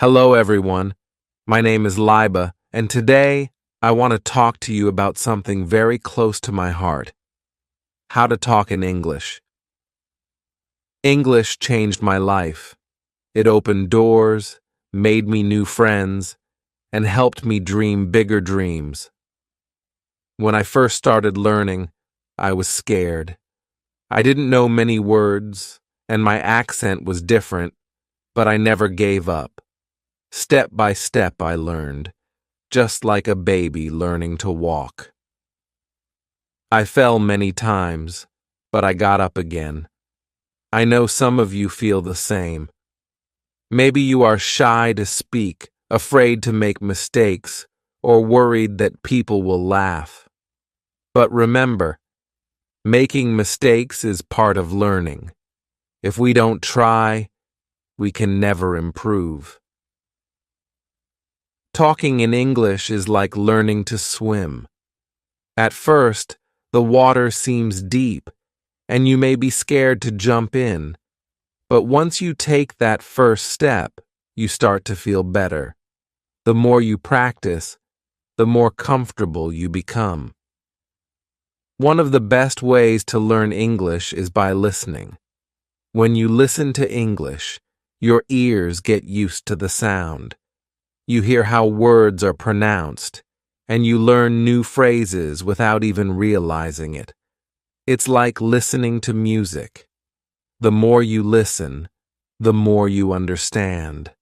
Hello, everyone. My name is Liba, and today I want to talk to you about something very close to my heart: how to talk in English. English changed my life. It opened doors, made me new friends, and helped me dream bigger dreams. When I first started learning, I was scared. I didn't know many words, and my accent was different, but I never gave up. Step by step I learned, just like a baby learning to walk. I fell many times, but I got up again. I know some of you feel the same. Maybe you are shy to speak, afraid to make mistakes, or worried that people will laugh. But remember, making mistakes is part of learning. If we don't try, we can never improve. Talking in English is like learning to swim. At first, the water seems deep, and you may be scared to jump in. But once you take that first step, you start to feel better. The more you practice, the more comfortable you become. One of the best ways to learn English is by listening. When you listen to English, your ears get used to the sound. You hear how words are pronounced, and you learn new phrases without even realizing it. It's like listening to music. The more you listen, the more you understand.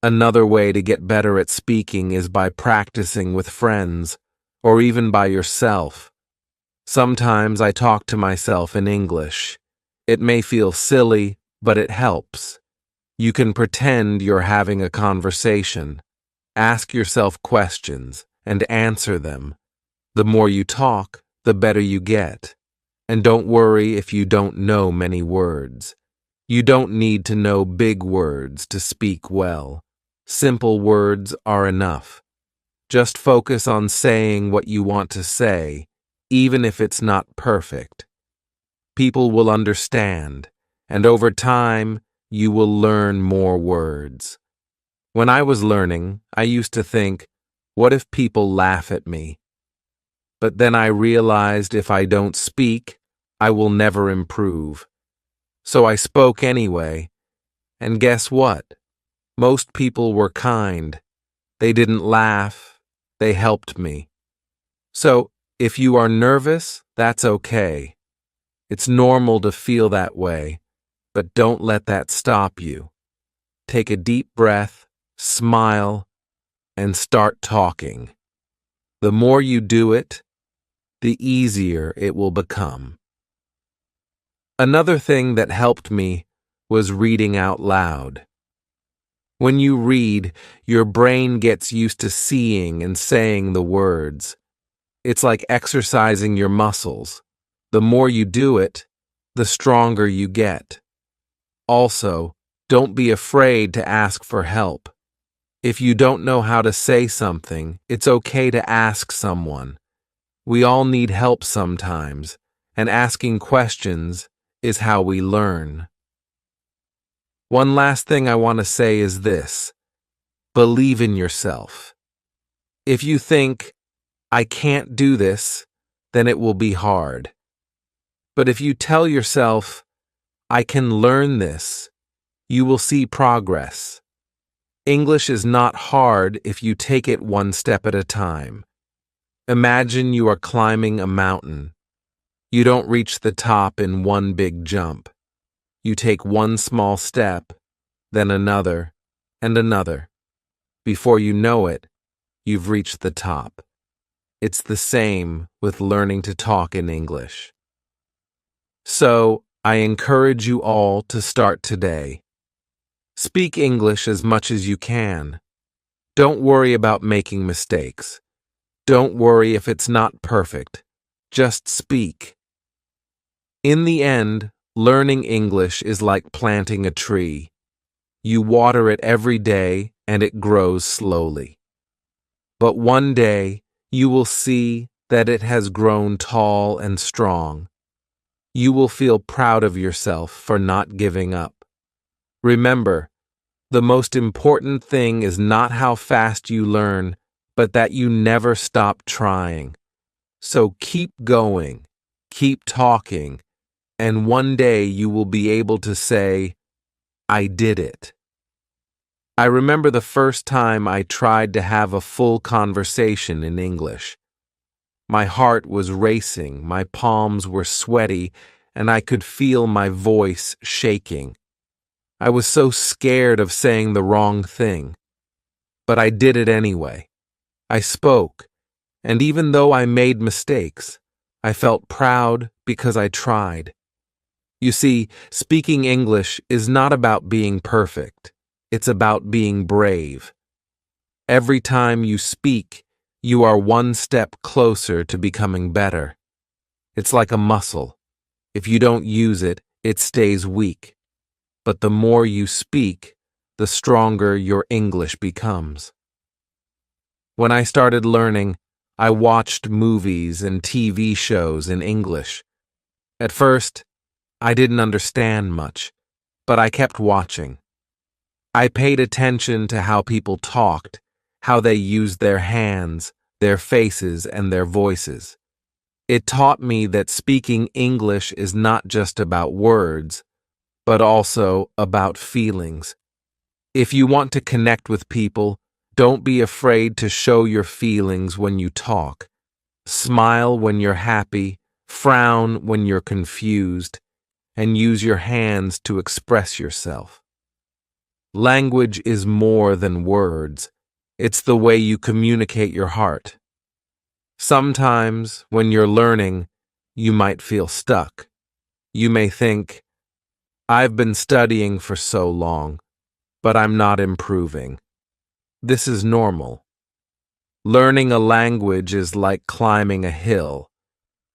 Another way to get better at speaking is by practicing with friends, or even by yourself. Sometimes I talk to myself in English. It may feel silly, but it helps. You can pretend you're having a conversation. Ask yourself questions and answer them. The more you talk, the better you get. And don't worry if you don't know many words. You don't need to know big words to speak well. Simple words are enough. Just focus on saying what you want to say, even if it's not perfect. People will understand, and over time, you will learn more words. When I was learning, I used to think, what if people laugh at me? But then I realized if I don't speak, I will never improve. So I spoke anyway, and guess what? Most people were kind. They didn't laugh, they helped me. So if you are nervous, that's okay. It's normal to feel that way, but don't let that stop you. Take a deep breath, smile, and start talking. The more you do it, the easier it will become. Another thing that helped me was reading out loud. When you read, your brain gets used to seeing and saying the words. It's like exercising your muscles. The more you do it, the stronger you get. Also, don't be afraid to ask for help. If you don't know how to say something, it's okay to ask someone. We all need help sometimes, and asking questions is how we learn. One last thing I want to say is this: believe in yourself. If you think, I can't do this, then it will be hard. But if you tell yourself, I can learn this, you will see progress. English is not hard if you take it one step at a time. Imagine you are climbing a mountain. You don't reach the top in one big jump. You take one small step, then another, and another. Before you know it, you've reached the top. It's the same with learning to talk in English. So, I encourage you all to start today. Speak English as much as you can. Don't worry about making mistakes. Don't worry if it's not perfect. Just speak. In the end, learning English is like planting a tree. You water it every day and it grows slowly. But one day, you will see that it has grown tall and strong. You will feel proud of yourself for not giving up. Remember, The most important thing is not how fast you learn, but that you never stop trying. So keep going, keep talking, and one day you will be able to say, I did it. I remember the first time I tried to have a full conversation in English. My heart was racing, my palms were sweaty, and I could feel my voice shaking. I was so scared of saying the wrong thing. But I did it anyway. I spoke, and even though I made mistakes, I felt proud because I tried. You see, speaking English is not about being perfect. It's about being brave. Every time you speak, you are one step closer to becoming better. It's like a muscle. If you don't use it, it stays weak. But the more you speak, the stronger your English becomes. When I started learning, I watched movies and TV shows in English. At first, I didn't understand much, but I kept watching. I paid attention to how people talked, how they used their hands, their faces, and their voices. It taught me that speaking English is not just about words, but also about feelings. If you want to connect with people, don't be afraid to show your feelings when you talk. Smile when you're happy, frown when you're confused, and use your hands to express yourself. Language is more than words. It's the way you communicate your heart. Sometimes, when you're learning, you might feel stuck. You may think, I've been studying for so long, but I'm not improving. This is normal. Learning a language is like climbing a hill.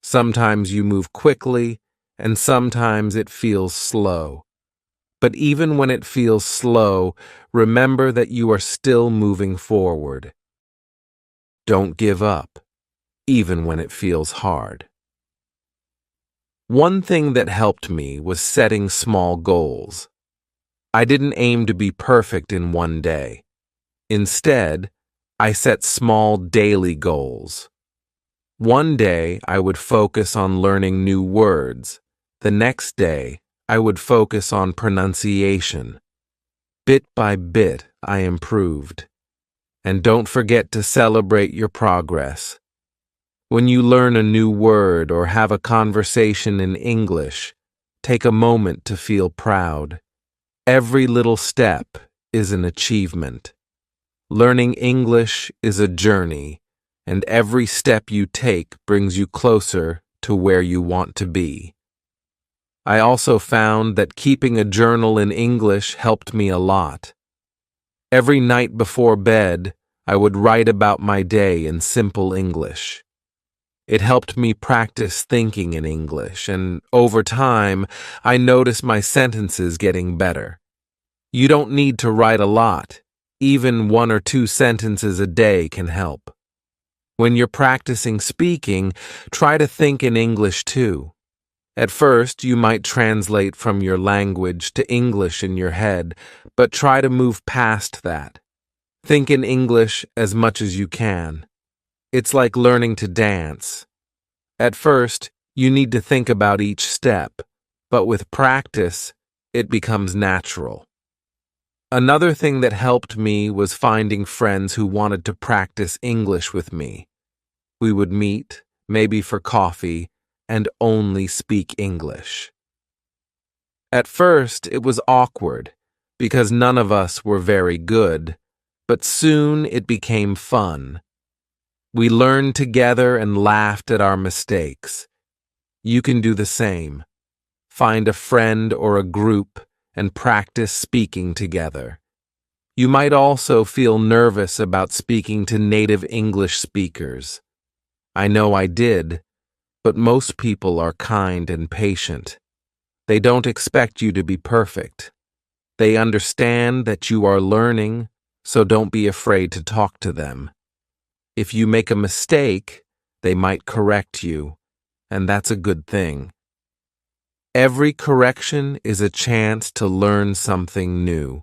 Sometimes you move quickly, and sometimes it feels slow. But even when it feels slow, remember that you are still moving forward. Don't give up, even when it feels hard. One thing that helped me was setting small goals. I didn't aim to be perfect in one day. Instead, I set small daily goals. One day, I would focus on learning new words. The next day, I would focus on pronunciation. Bit by bit, I improved. And don't forget to celebrate your progress. When you learn a new word or have a conversation in English, take a moment to feel proud. Every little step is an achievement. Learning English is a journey, and every step you take brings you closer to where you want to be. I also found that keeping a journal in English helped me a lot. Every night before bed, I would write about my day in simple English. It helped me practice thinking in English, and over time, I noticed my sentences getting better. You don't need to write a lot. Even 1 or 2 sentences a day can help. When you're practicing speaking, try to think in English too. At first, you might translate from your language to English in your head, but try to move past that. Think in English as much as you can. It's like learning to dance. At first, you need to think about each step, but with practice, it becomes natural. Another thing that helped me was finding friends who wanted to practice English with me. We would meet, maybe for coffee, and only speak English. At first, it was awkward, because none of us were very good, but soon it became fun. We learned together and laughed at our mistakes. You can do the same. Find a friend or a group and practice speaking together. You might also feel nervous about speaking to native English speakers. I know I did, but most people are kind and patient. They don't expect you to be perfect. They understand that you are learning, so don't be afraid to talk to them. If you make a mistake, they might correct you, and that's a good thing. Every correction is a chance to learn something new.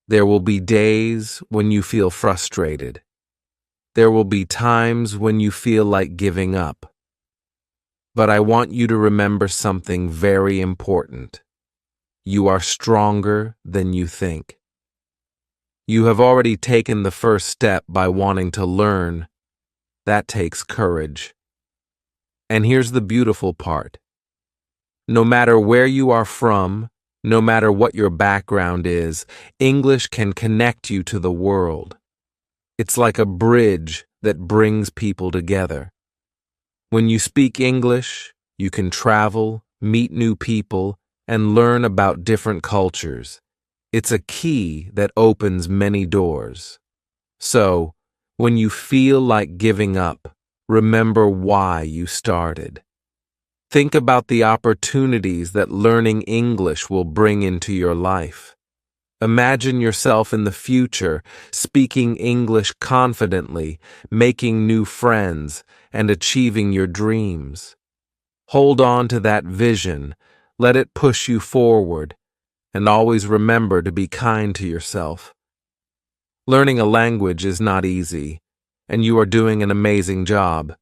There will be days when you feel frustrated. There will be times when you feel like giving up. But I want you to remember something very important. You are stronger than you think. You have already taken the first step by wanting to learn. That takes courage. And here's the beautiful part. No matter where you are from, no matter what your background is, English can connect you to the world. It's like a bridge that brings people together. When you speak English, you can travel, meet new people, and learn about different cultures. It's a key that opens many doors. So, when you feel like giving up, remember why you started. Think about the opportunities that learning English will bring into your life. Imagine yourself in the future, speaking English confidently, making new friends, and achieving your dreams. Hold on to that vision, let it push you forward, and always remember to be kind to yourself. Learning a language is not easy, and you are doing an amazing job.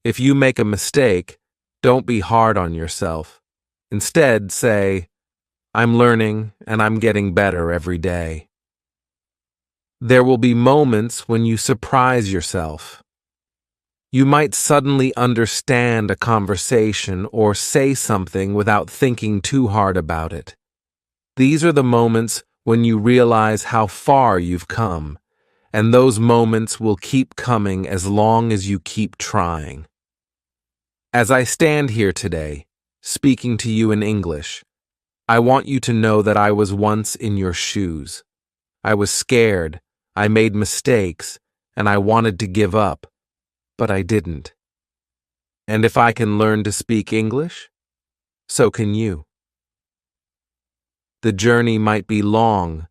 If you make a mistake, don't be hard on yourself. Instead, say, I'm learning and I'm getting better every day. There will be moments when you surprise yourself. You might suddenly understand a conversation or say something without thinking too hard about it. These are the moments when you realize how far you've come, and those moments will keep coming as long as you keep trying. As I stand here today, speaking to you in English, I want you to know that I was once in your shoes. I was scared, I made mistakes, and I wanted to give up, but I didn't. And if I can learn to speak English, so can you. The journey might be long,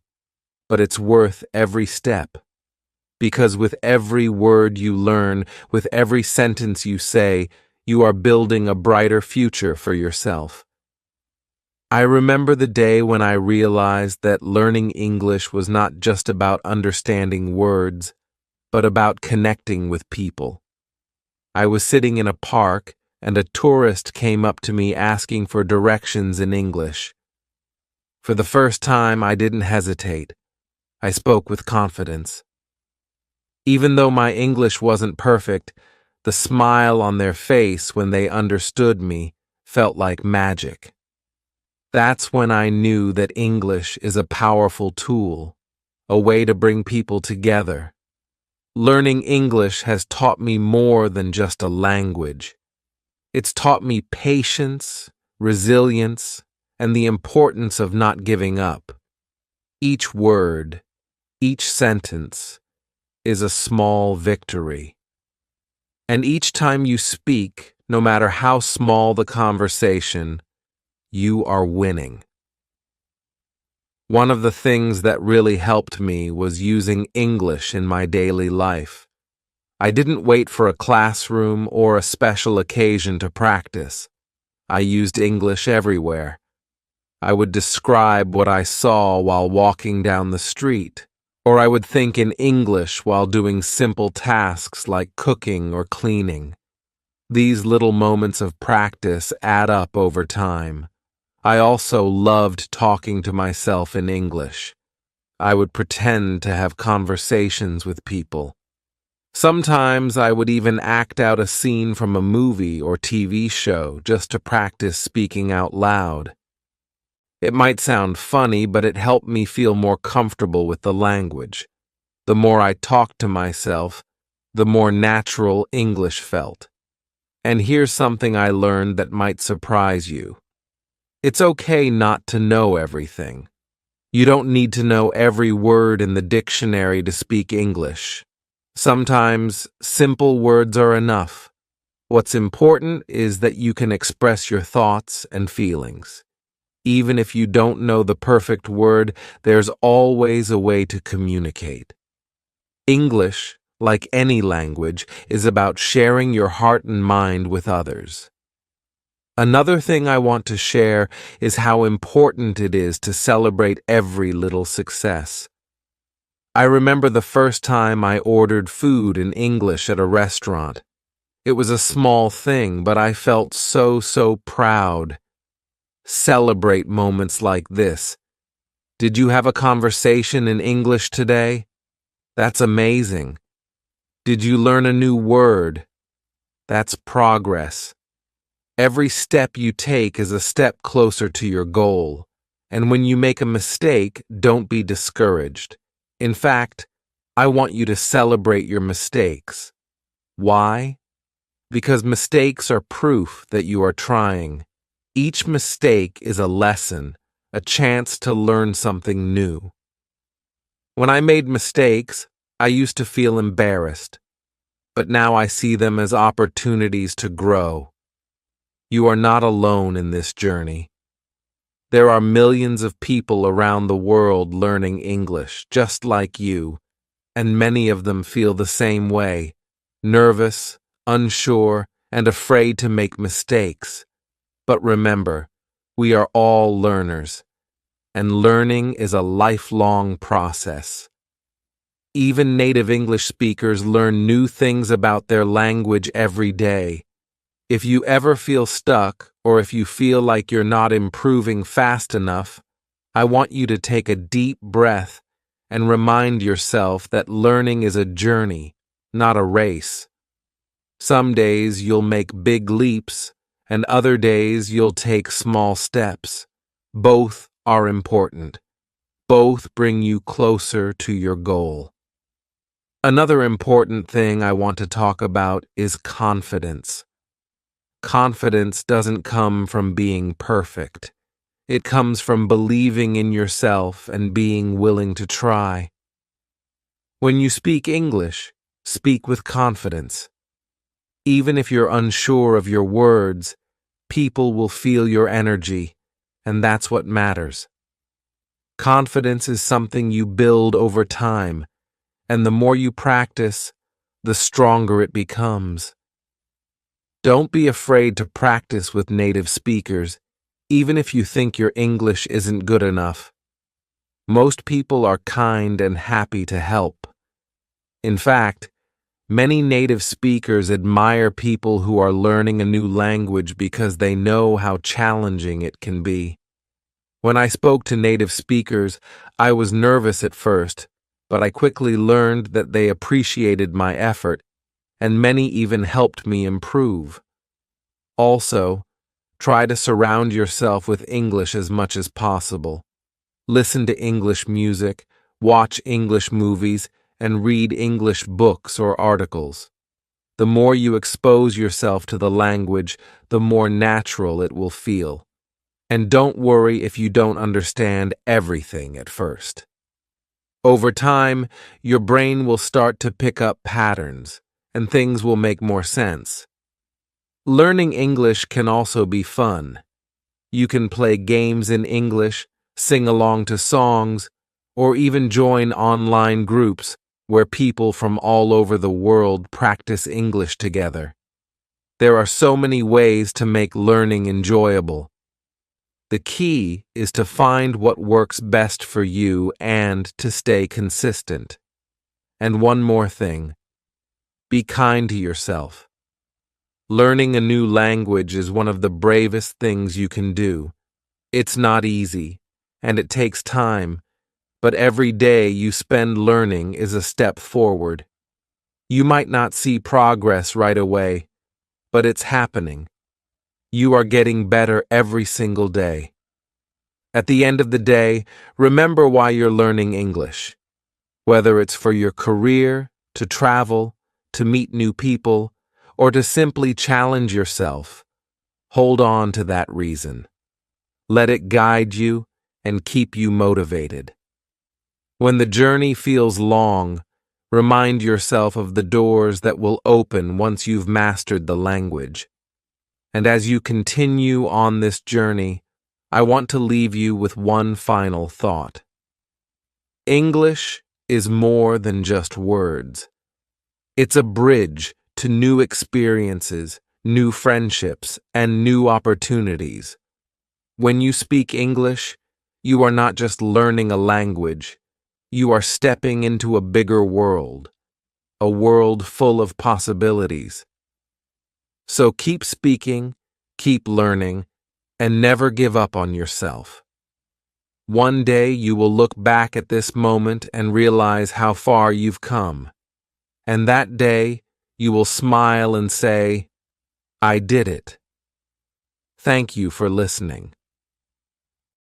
but it's worth every step. Because with every word you learn, with every sentence you say, you are building a brighter future for yourself. I remember the day when I realized that learning English was not just about understanding words, but about connecting with people. I was sitting in a park, and a tourist came up to me asking for directions in English. For the first time, I didn't hesitate. I spoke with confidence. Even though my English wasn't perfect, the smile on their face when they understood me felt like magic. That's when I knew that English is a powerful tool, a way to bring people together. Learning English has taught me more than just a language. It's taught me patience, resilience, and the importance of not giving up. Each word, each sentence, is a small victory. And each time you speak, no matter how small the conversation, you are winning. One of the things that really helped me was using English in my daily life. I didn't wait for a classroom or a special occasion to practice. I used English everywhere. I would describe what I saw while walking down the street, or I would think in English while doing simple tasks like cooking or cleaning. These little moments of practice add up over time. I also loved talking to myself in English. I would pretend to have conversations with people. Sometimes I would even act out a scene from a movie or TV show just to practice speaking out loud. It might sound funny, but it helped me feel more comfortable with the language. The more I talked to myself, the more natural English felt. And here's something I learned that might surprise you. It's okay not to know everything. You don't need to know every word in the dictionary to speak English. Sometimes simple words are enough. What's important is that you can express your thoughts and feelings. Even if you don't know the perfect word, there's always a way to communicate. English, like any language, is about sharing your heart and mind with others. Another thing I want to share is how important it is to celebrate every little success. I remember the first time I ordered food in English at a restaurant. It was a small thing, but I felt so proud. Celebrate moments like this. Did you have a conversation in English today? That's amazing. Did you learn a new word? That's progress. Every step you take is a step closer to your goal. And when you make a mistake, don't be discouraged. In fact, I want you to celebrate your mistakes. Why? Because mistakes are proof that you are trying. Each mistake is a lesson, a chance to learn something new. When I made mistakes, I used to feel embarrassed, but now I see them as opportunities to grow. You are not alone in this journey. There are millions of people around the world learning English, just like you, and many of them feel the same way, nervous, unsure, and afraid to make mistakes. But remember, we are all learners, and learning is a lifelong process. Even native English speakers learn new things about their language every day. If you ever feel stuck, or if you feel like you're not improving fast enough, I want you to take a deep breath and remind yourself that learning is a journey, not a race. Some days you'll make big leaps, and other days you'll take small steps. Both are important. Both bring you closer to your goal. Another important thing I want to talk about is confidence. Confidence doesn't come from being perfect. It comes from believing in yourself and being willing to try. When you speak English, speak with confidence. Even if you're unsure of your words, people will feel your energy, and that's what matters. Confidence is something you build over time, and the more you practice, the stronger it becomes. Don't be afraid to practice with native speakers, even if you think your English isn't good enough. Most people are kind and happy to help. In fact, many native speakers admire people who are learning a new language because they know how challenging it can be. When I spoke to native speakers, I was nervous at first, but I quickly learned that they appreciated my effort, and many even helped me improve. Also, try to surround yourself with English as much as possible. Listen to English music, watch English movies, and read English books or articles. The more you expose yourself to the language, the more natural it will feel. And don't worry if you don't understand everything at first. Over time, your brain will start to pick up patterns, and things will make more sense. Learning English can also be fun. You can play games in English, sing along to songs, or even join online groups where people from all over the world practice English together. There are so many ways to make learning enjoyable. The key is to find what works best for you and to stay consistent. And one more thing. Be kind to yourself. Learning a new language is one of the bravest things you can do. It's not easy, and it takes time, but every day you spend learning is a step forward. You might not see progress right away, but it's happening. You are getting better every single day. At the end of the day, remember why you're learning English. Whether it's for your career, to travel, to meet new people, or to simply challenge yourself, hold on to that reason. Let it guide you and keep you motivated. When the journey feels long, remind yourself of the doors that will open once you've mastered the language. And as you continue on this journey, I want to leave you with one final thought. English is more than just words. It's a bridge to new experiences, new friendships, and new opportunities. When you speak English, you are not just learning a language, You are stepping into a bigger world, a world full of possibilities. So keep speaking, keep learning, and never give up on yourself. One day you will look back at this moment and realize how far you've come. And that day you will smile and say, I did it. Thank you for listening.